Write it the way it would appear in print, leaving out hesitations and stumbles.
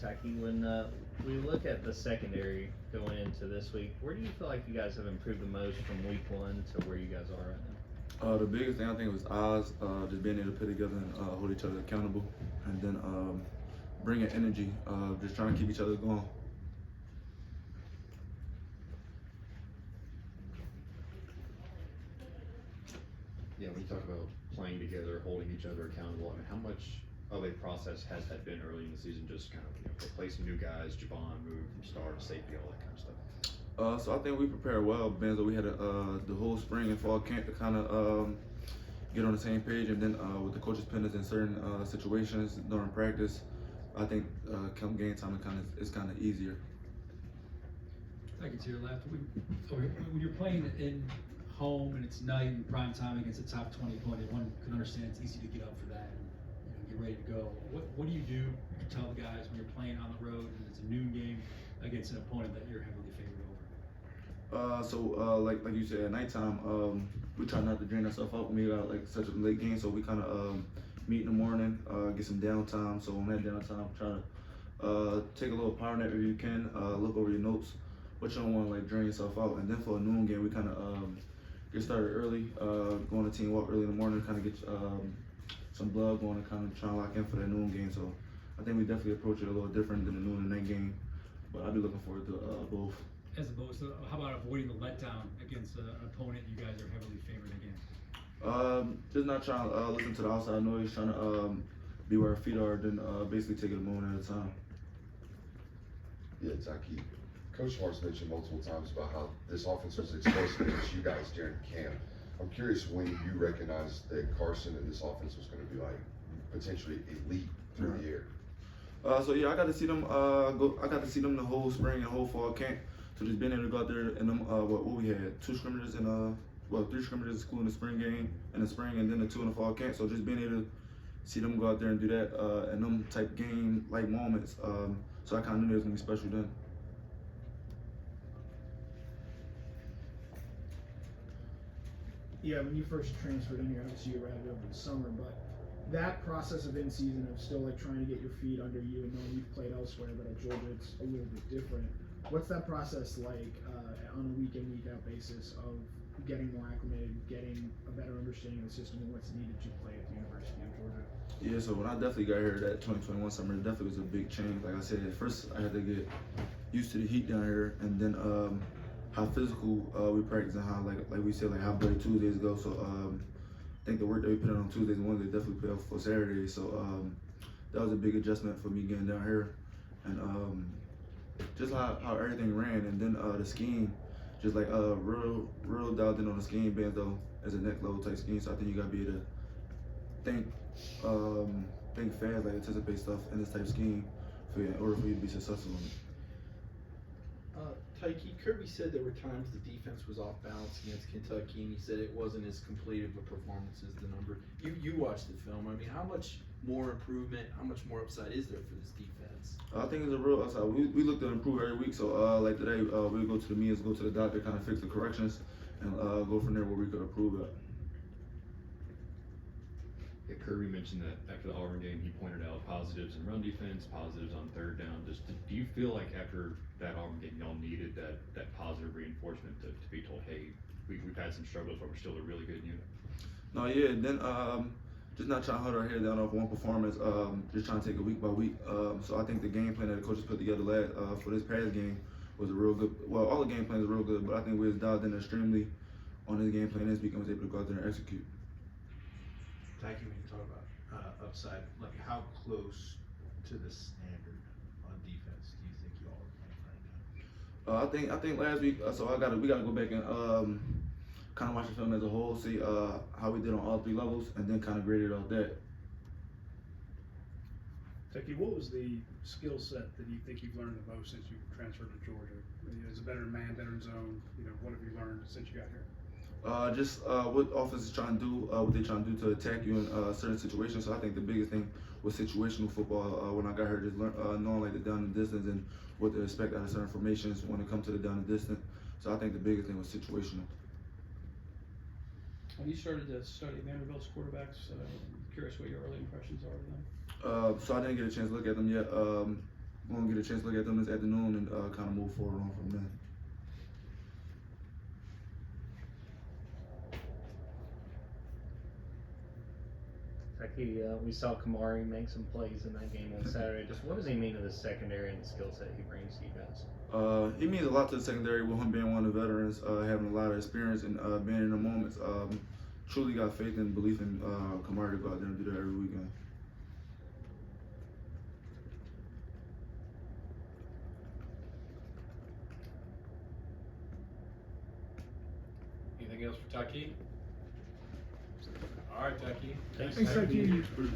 Tykee, when we look at the secondary going into this week, where do you feel like you guys have improved the most from week one to where you guys are right now? The biggest thing I think was Oz, just being able to put together and hold each other accountable, and then bringing energy, just trying to keep each other going. Yeah, when you talk about playing together, holding each other accountable, I mean, how much of a process has that been early in the season? Just kind of replacing new guys, Javon moved from star to safety, all that kind of stuff. So I think we prepared well, being that we had the whole spring and fall camp to kind of get on the same page, and then with the coaches putting us in certain situations during practice, I think come game time it's kind of easier. I can see your left. When you're playing in home and it's night and prime time against a top 20 opponent, one can understand it's easy to get up for that and get ready to go. What do you do to tell the guys when you're playing on the road and it's a noon game against an opponent that you're heavily favored over? Like you said, at nighttime, we try not to drain ourselves out when we got like such a late game, so we kind of meet in the morning, get some downtime. So on that downtime, try to take a little power nap if you can, look over your notes, but you don't want to like drain yourself out. And then for a noon game, we kind of get started early, go on a team walk early in the morning, kind of get some blood going and kind of try to lock in for that noon game. So I think we definitely approach it a little different than the noon and night game, but I'll be looking forward to both. As opposed to, how about avoiding the letdown against an opponent you guys are heavily favored against? Just not trying to listen to the outside noise, trying to be where our feet are, then basically take it a moment at a time. Yeah, Tykee. Coach Hart's mentioned multiple times about how this offense was explosive against you guys during camp. I'm curious when you recognized that Carson and this offense was going to be like potentially elite through the air. So yeah, I got to see them I got to see them the whole spring and whole fall camp. So just being able to go out there and them what we had 2 scrimmages and 3 scrimmages school in the spring game in the spring, and then the 2 in the fall camp. So just being able to see them go out there and do that and them type game like moments. So I kind of knew it was gonna be special then. Yeah, when you first transferred in here, obviously you arrived over the summer, but that process of in season of still like trying to get your feet under you and knowing you've played elsewhere, but at Georgia it's a little bit different. What's that process like on a week in, week out basis of getting more acclimated, getting a better understanding of the system and what's needed to play at the University of Georgia? Yeah, so when I definitely got here that 2021 summer, it definitely was a big change. Like I said, at first I had to get used to the heat down here, and then how physical we practice and how like we said like how better Tuesdays go. So I think the work that we put in on Tuesdays and Wednesdays definitely put up for Saturdays. So that was a big adjustment for me getting down here, and just how everything ran, and then the scheme, just like real dialed in on the scheme, being though as a next level type scheme. So I think you gotta be able to think fast, like anticipate stuff in this type of scheme in order for you to be successful in it. Tykee, Kirby said there were times the defense was off balance against Kentucky, and he said it wasn't as complete of a performance as the number. You watched the film. I mean, how much more improvement, how much more upside is there for this defense? I think it's a real upside. We look to improve every week. So like today, we go to the meetings, go to the doctor, kind of fix the corrections, and go from there where we could improve it. Yeah, Kirby mentioned that after the Auburn game, he pointed out positives in run defense, positives on third down. Just do you feel like after that Auburn game, y'all needed that positive reinforcement to be told, hey, we've had some struggles, but we're still a really good unit? No, yeah. Then just not trying to hold our head down off one performance. Just trying to take it week by week. So I think the game plan that the coaches put together for this past game was a real good. Well, all the game plans are real good, but I think we was dialed in extremely on this game plan this week and was able to go out there and execute. Tykee, when you talk about upside, like how close to the standard on defense do you think you all are playing right now? I think last week. So we gotta go back and kind of watch the film as a whole, see how we did on all 3 levels, and then kind of grade it off that. Tykee, what was the skill set that you think you've learned the most since you transferred to Georgia? Is it better in man, better in zone? What have you learned since you got here? Just what offense is trying to do, what they're trying to do to attack you in certain situations. So I think the biggest thing was situational football when I got here, just knowing like the down and distance and what to expect out of certain formations when it comes to the down and distance. So I think the biggest thing was situational. Have you started to study Vanderbilt's quarterbacks? I'm curious what your early impressions are of them. So I didn't get a chance to look at them yet. we're gonna get a chance to look at them this afternoon and kind of move forward on from there. Tykee, we saw Kamari make some plays in that game on Saturday. Just what does he mean to the secondary and the skill set he brings to you guys? He means a lot to the secondary with him being one of the veterans, having a lot of experience and being in the moments. Truly got faith and belief in Kamari to go out there and do that every weekend. Anything else for Tykee? All right, Tykee. Thanks, Thanks, Tykee. Tykee.